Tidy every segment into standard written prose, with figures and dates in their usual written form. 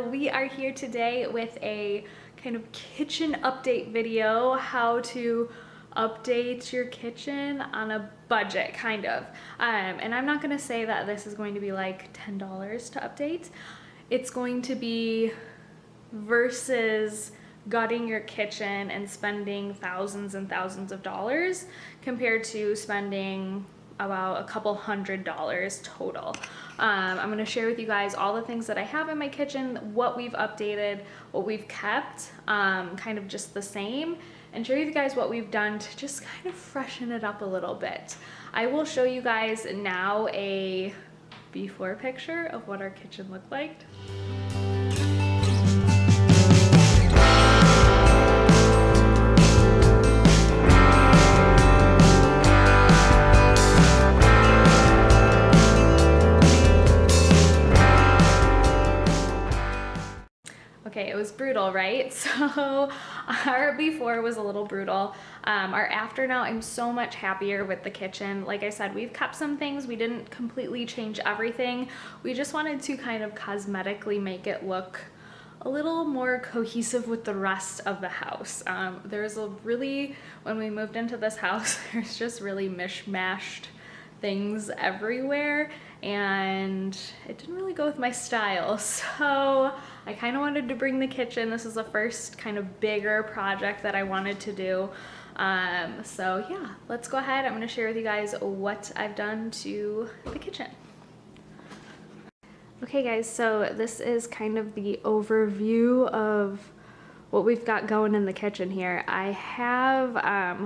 So we are here today with a kind of kitchen update video, how to update your kitchen on a budget, kind of. And I'm not gonna say that this is going to be like $10 to update. It's going to be versus gutting your kitchen and spending thousands and thousands of dollars compared to spending about a couple $100s total. I'm gonna share with you guys all the things that I have in my kitchen, what we've updated, what we've kept, kind of just the same, and show you guys what we've done to just kind of freshen it up a little bit. I will show you guys now a before picture of what our kitchen looked like. Okay, it was brutal, right? So our before was a little brutal. Our after now, I'm so much happier with the kitchen. Like I said, we've kept some things. We didn't completely change everything. We just wanted to kind of cosmetically make it look a little more cohesive with the rest of the house. There's a really, when we moved into this house, there's just really mishmashed things everywhere, and it didn't really go with my style. So I kind of wanted to bring the kitchen. This is the first kind of bigger project that I wanted to do. So yeah, let's go ahead. I'm going to share with you guys what I've done to the kitchen. Okay guys, so this is kind of the overview of what we've got going in the kitchen here. I have,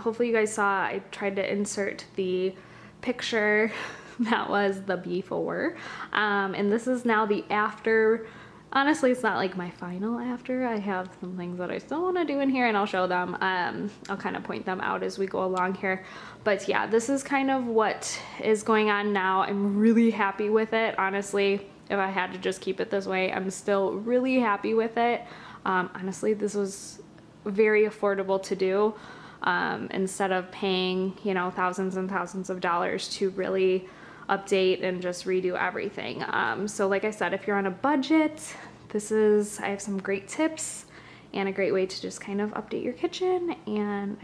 hopefully you guys saw, I tried to insert the picture that was the before, and this is now the after. Honestly, it's not like my final after. I have some things that I still want to do in here, and I'll show them. I'll kind of point them out as we go along here, but yeah, this is kind of what is going on now. I'm really happy with it. Honestly, if I had to just keep it this way, I'm still really happy with it. Honestly, this was very affordable to do. Instead of paying, you know, thousands and thousands of dollars to really update and just redo everything. So like I said, if you're on a budget, I have some great tips and a great way to just kind of update your kitchen, and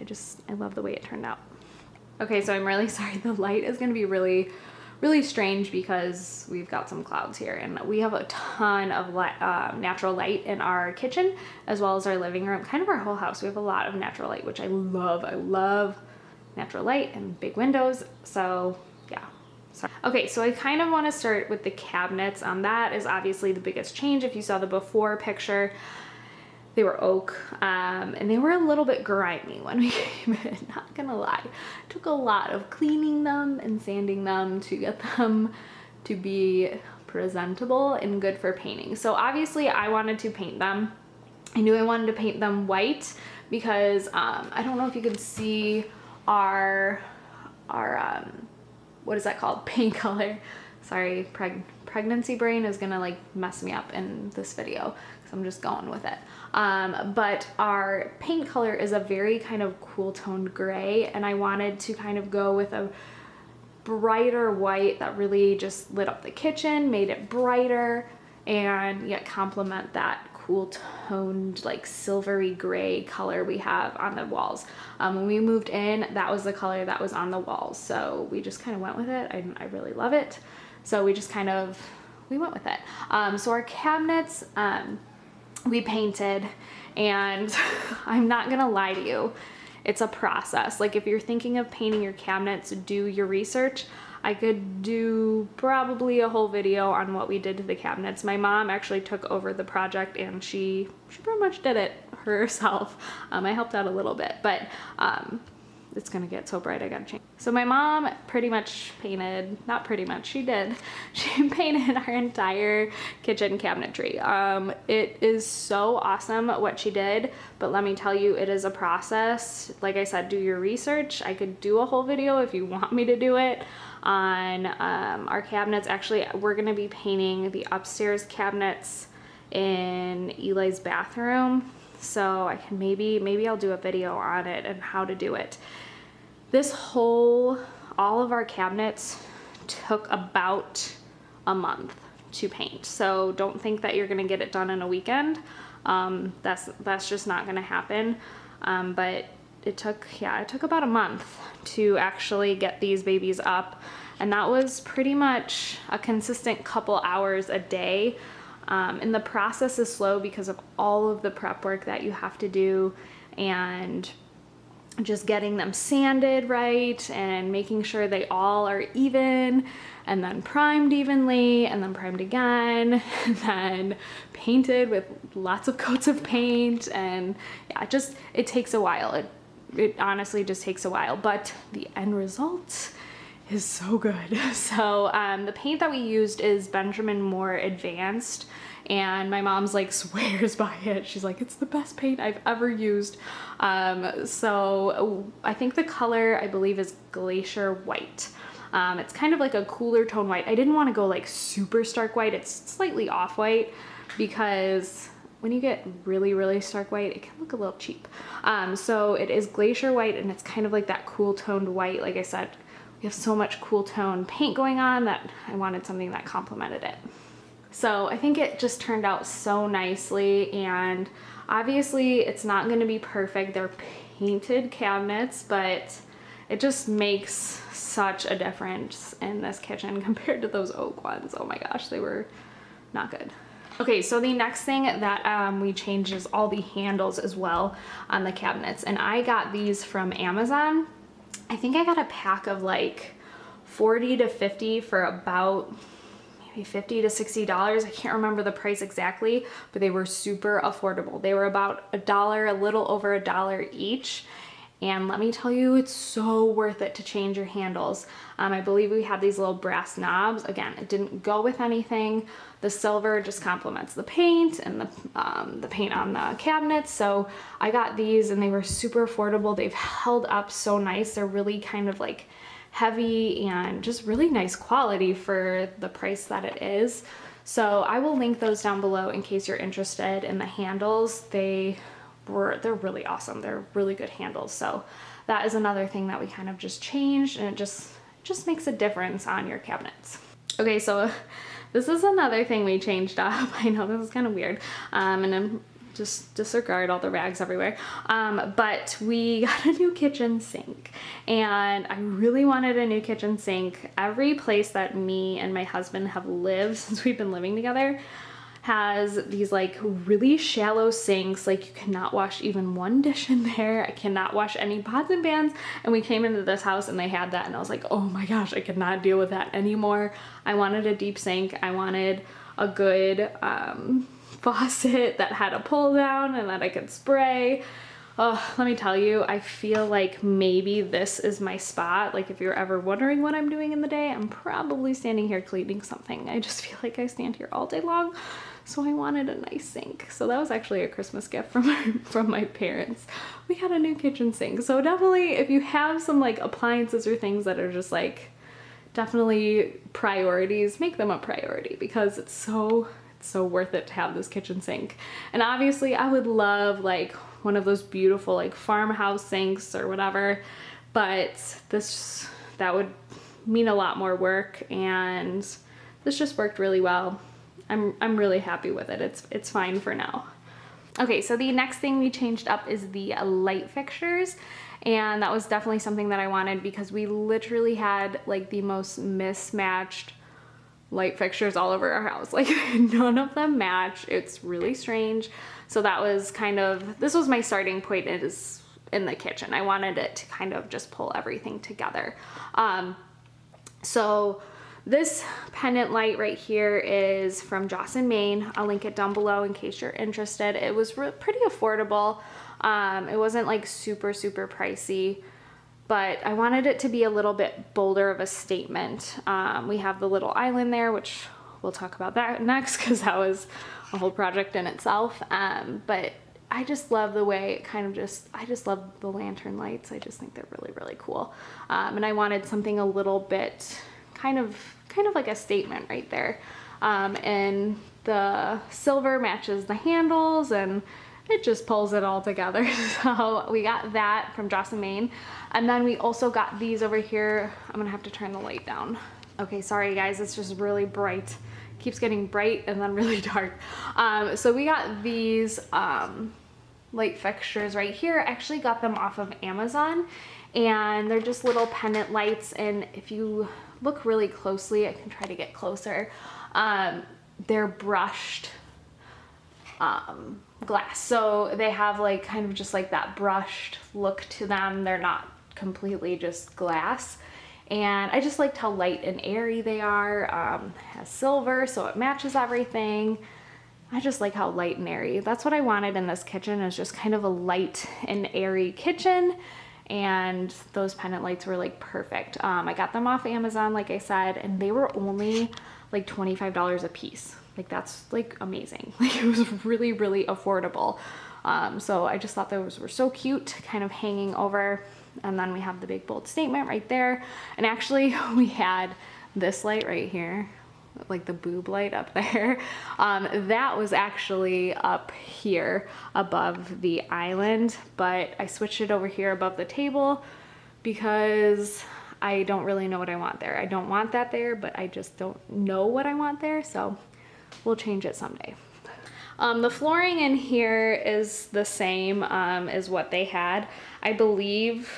I love the way it turned out. Okay, so I'm really sorry, the light is gonna be really strange because we've got some clouds here, and we have a ton of natural light in our kitchen as well as our living room, kind of our whole house. We have a lot of natural light, which I love. I love natural light and big windows, so yeah. Okay, so I kind of want to start with the cabinets. That is obviously the biggest change. If you saw the before picture, they were oak, and they were a little bit grimy when we came in, not gonna lie. It took a lot of cleaning them and sanding them to get them to be presentable and good for painting. So obviously I wanted to paint them. I knew I wanted to paint them white because I don't know if you can see our what is that called? Paint color. Sorry, pregnancy brain is gonna like mess me up in this video because I'm just going with it. But our paint color is a very kind of cool toned gray, and I wanted to kind of go with a brighter white that really just lit up the kitchen, made it brighter, and yet complement that cool toned like silvery gray color we have on the walls. When we moved in, that was the color that was on the walls, so we just kind of went with it. I really love it, so we went with it. So our cabinets, we painted, and I'm not gonna lie to you, it's a process. Like if you're thinking of painting your cabinets, do your research. I could do probably a whole video on what we did to the cabinets. My mom actually took over the project, and she pretty much did it herself. I helped out a little bit, but it's gonna get so bright I gotta change. So my mom pretty much painted, not pretty much, she did. She painted our entire kitchen cabinetry. It is so awesome what she did, but let me tell you, it is a process. Like I said, do your research. I could do a whole video if you want me to do it on our cabinets. Actually, we're gonna be painting the upstairs cabinets in Eli's bathroom, so I can maybe I'll do a video on it and how to do it. All of our cabinets took about a month to paint. So don't think that you're gonna get it done in a weekend. That's just not gonna happen. But it took about a month to actually get these babies up. And that was pretty much a consistent couple hours a day. And the process is slow because of all of the prep work that you have to do and just getting them sanded right and making sure they all are even and then primed evenly and then primed again and then painted with lots of coats of paint. And yeah, it takes a while. It honestly just takes a while, but the end result is so good. So the paint that we used is Benjamin Moore Advanced, and my mom's like swears by it. She's like, it's the best paint I've ever used. So I think the color, I believe, is Glacier White. It's kind of like a cooler tone white. I didn't want to go like super stark white. It's slightly off white because when you get really, really stark white, it can look a little cheap. So it is Glacier White, and it's kind of like that cool toned white. Like I said, we have so much cool tone paint going on that I wanted something that complemented it. So I think it just turned out so nicely, and obviously it's not going to be perfect. They're painted cabinets, but it just makes such a difference in this kitchen compared to those oak ones. Oh my gosh, they were not good. Okay, so the next thing that we changed is all the handles as well on the cabinets, and I got these from Amazon. I think I got a pack of like 40 to 50 for about maybe $50 to $60. I can't remember the price exactly, but they were super affordable. They were about $1, a little over $1 each. And let me tell you, it's so worth it to change your handles. I believe we have these little brass knobs. Again, it didn't go with anything. The silver just complements the paint and the paint on the cabinets. So I got these and they were super affordable. They've held up so nice. They're really kind of like heavy and just really nice quality for the price that it is. So I will link those down below in case you're interested in the handles. They're really awesome. They're really good handles. So that is another thing that we kind of just changed, and it just makes a difference on your cabinets. Okay, so this is another thing we changed up. I know this is kind of weird, and I'm just disregard all the rags everywhere. But we got a new kitchen sink, and I really wanted a new kitchen sink. Every place that me and my husband have lived since we've been living together has these like really shallow sinks. Like you cannot wash even one dish in there. I cannot wash any pots and pans. And we came into this house and they had that, and I was like, oh my gosh, I could not deal with that anymore. I wanted a deep sink. I wanted a good faucet that had a pull down and that I could spray. Oh, let me tell you, I feel like maybe this is my spot. Like if you're ever wondering what I'm doing in the day, I'm probably standing here cleaning something. I just feel like I stand here all day long. So I wanted a nice sink. So that was actually a Christmas gift from my parents. We got a new kitchen sink. So definitely if you have some like appliances or things that are just like definitely priorities, make them a priority because it's so worth it to have this kitchen sink. And obviously I would love like one of those beautiful like farmhouse sinks or whatever, but that would mean a lot more work, and this just worked really well. I'm really happy with it. It's fine for now. Okay, so the next thing we changed up is the light fixtures, and that was definitely something that I wanted because we literally had like the most mismatched light fixtures all over our house. Like none of them match. It's really strange. So that was this was my starting point is in the kitchen. I wanted it to kind of just pull everything together. So this pendant light right here is from Joss & Main. I'll link it down below in case you're interested. It was pretty affordable. It wasn't like super pricey, but I wanted it to be a little bit bolder of a statement. We have the little island there, which we'll talk about that next because that was a whole project in itself. But I just love the way it I just love the lantern lights. I just think they're really cool. And I wanted something a little bit kind of like a statement right there. And the silver matches the handles and it just pulls it all together. So we got that from Joss & Main. And then we also got these over here. I'm gonna have to turn the light down. Okay, sorry guys, it's just really bright keeps getting bright and then really dark. So we got these light fixtures right here. I actually got them off of Amazon, and they're just little pendant lights, and if you look really closely, I can try to get closer, they're brushed glass. So they have like kind of just like that brushed look to them. They're not completely just glass. And I just liked how light and airy they are. Has silver, so it matches everything. I just like how light and airy. That's what I wanted in this kitchen, is just kind of a light and airy kitchen. And those pendant lights were like perfect. I got them off Amazon, like I said, and they were only like $25 a piece. Like that's like amazing. Like it was really, really affordable. So I just thought those were so cute, kind of hanging over. And then we have the big bold statement right there. And actually we had this light right here, like the boob light up there. That was actually up here above the island, but I switched it over here above the table because I don't really know what I want there. I don't want that there, but I just don't know what I want there. So we'll change it someday. The flooring in here is the same as what they had. I believe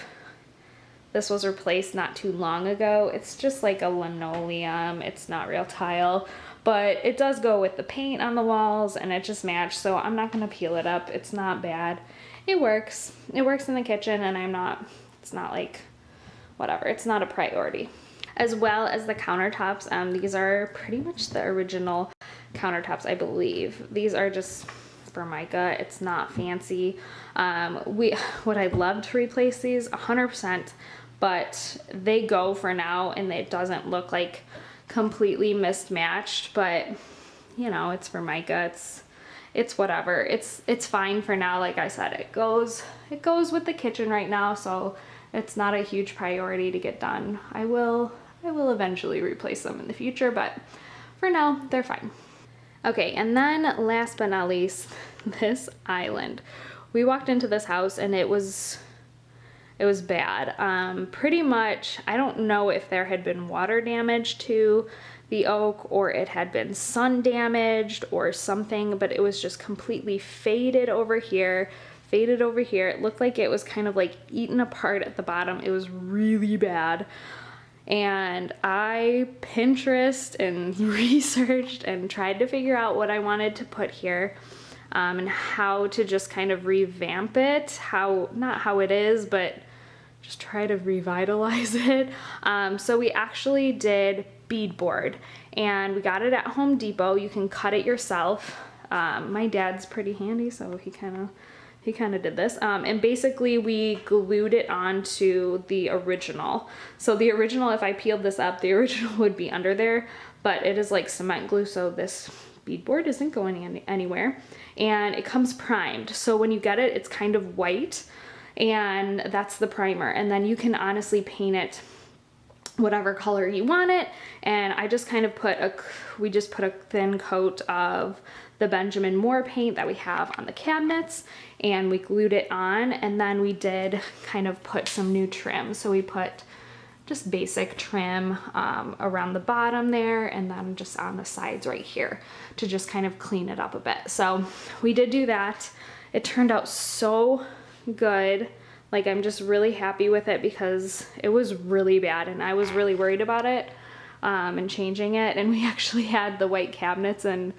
this was replaced not too long ago. It's just like a linoleum. It's not real tile, but it does go with the paint on the walls and it just matched. So I'm not gonna peel it up. It's not bad. It works. It works in the kitchen, and it's not like, whatever. It's not a priority. As well as the countertops. These are pretty much the original countertops, I believe. These are just Formica. It's not fancy. Would I love to replace these? 100%, but they go for now, and it doesn't look like completely mismatched, but you know, it's Formica. It's whatever. It's fine for now. Like I said, it goes with the kitchen right now, so it's not a huge priority to get done. I will eventually replace them in the future, but for now, they're fine. Okay, and then last but not least, this island. We walked into this house and it was bad. Pretty much, I don't know if there had been water damage to the oak or it had been sun damaged or something, but it was just completely faded over here. It looked like it was kind of like eaten apart at the bottom. It was really bad. And I Pinterest and researched and tried to figure out what I wanted to put here, and how to just kind of revamp it. Not how it is, but just try to revitalize it. So we actually did beadboard, and we got it at Home Depot. You can cut it yourself. My dad's pretty handy, so he kind of did this. And basically we glued it onto the original. So the original, if I peeled this up, the original would be under there, but it is like cement glue, so this beadboard isn't going anywhere. And it comes primed. So when you get it, it's kind of white, and that's the primer. And then you can honestly paint it whatever color you want it. And I just kind of we just put a thin coat of the Benjamin Moore paint that we have on the cabinets, and we glued it on, and then we did kind of put some new trim. So we put just basic trim around the bottom there, and then just on the sides right here to just kind of clean it up a bit. So we did do that. It turned out so good. Like, I'm just really happy with it because it was really bad and I was really worried about it and changing it. And we actually had the white cabinets and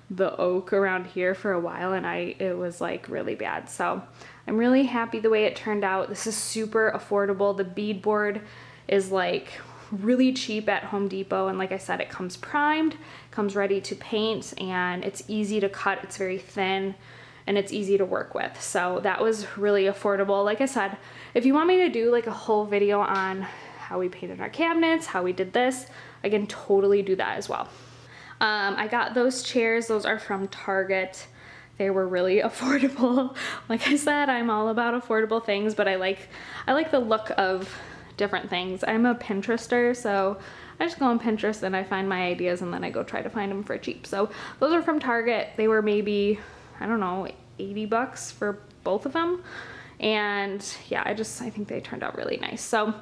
the oak around here for a while, and it was like really bad. So I'm really happy the way it turned out. This is super affordable. The beadboard is like really cheap at Home Depot, and like I said, it comes primed, comes ready to paint, and it's easy to cut. It's very thin and it's easy to work with. So that was really affordable. Like I said, if you want me to do like a whole video on how we painted our cabinets, how we did this, I can totally do that as well. I got those chairs. Those are from Target. They were really affordable. Like I said, I'm all about affordable things, but I like the look of different things. I'm a Pinterester, so I just go on Pinterest and I find my ideas, and then I go try to find them for cheap. So those are from Target. They were maybe, I don't know, 80 bucks for both of them. And yeah, I think they turned out really nice. So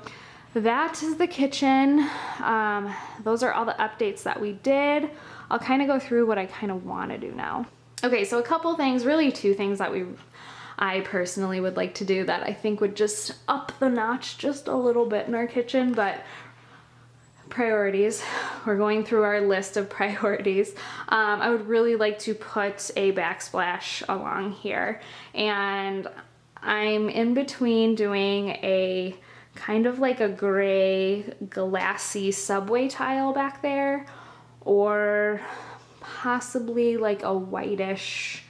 that is the kitchen. Those are all the updates that we did. I'll kind of go through what I kind of want to do now. Okay, so a couple things, really two things that I personally would like to do that I think would just up the notch just a little bit in our kitchen, but priorities. We're going through our list of priorities. I would really like to put a backsplash along here, and I'm in between doing a kind of like a gray glassy subway tile back there, or possibly like a whitish,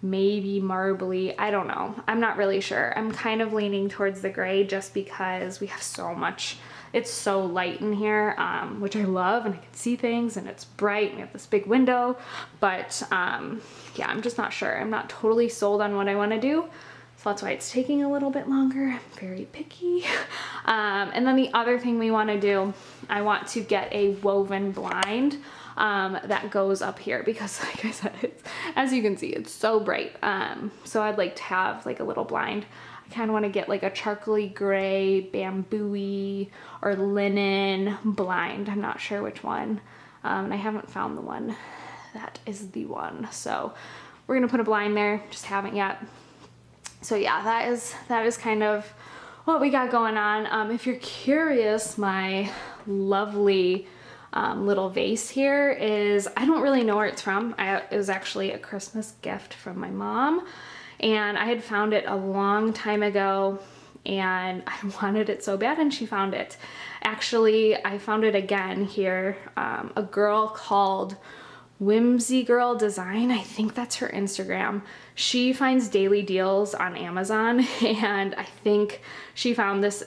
maybe marbly, I don't know. I'm not really sure. I'm kind of leaning towards the gray just because we have so much. It's so light in here, which I love, and I can see things, and it's bright, and we have this big window, but yeah, I'm just not sure. I'm not totally sold on what I want to do, so that's why it's taking a little bit longer. I'm very picky. And then the other thing we want to do, I want to get a woven blind that goes up here, because like I said, it's, as you can see, it's so bright. So I'd like to have like a little blind. I kind of want to get like a charcoaly gray, bamboo-y, or linen blind. I'm not sure which one. And I haven't found the one that is the one. So we're gonna put a blind there, just haven't yet. So yeah, that is kind of what we got going on. If you're curious, my lovely little vase here is, I don't really know where it's from. It was actually a Christmas gift from my mom, and I had found it a long time ago, and I wanted it so bad, and she found it. Actually, I found it again here. A girl called Whimsy Girl Design, I think that's her Instagram. She finds daily deals on Amazon, and I think she found this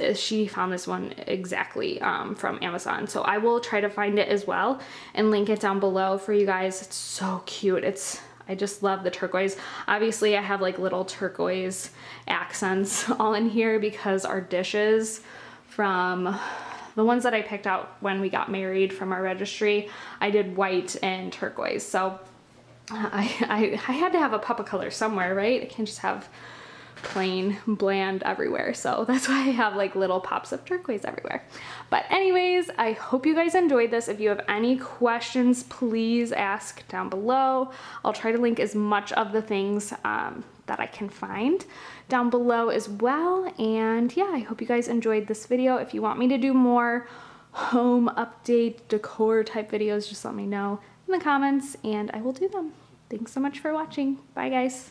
one exactly from Amazon. So I will try to find it as well and link it down below for you guys. It's so cute. I just love the turquoise. Obviously I have like little turquoise accents all in here because our dishes from the ones that I picked out when we got married from our registry, I did white and turquoise. So I had to have a pop of color somewhere, right? I can't just have plain bland everywhere. So that's why I have like little pops of turquoise everywhere. But anyways, I hope you guys enjoyed this. If you have any questions, please ask down below. I'll try to link as much of the things that I can find down below as well. And yeah, I hope you guys enjoyed this video. If you want me to do more home update decor type videos, just let me know in the comments and I will do them. Thanks so much for watching. Bye guys.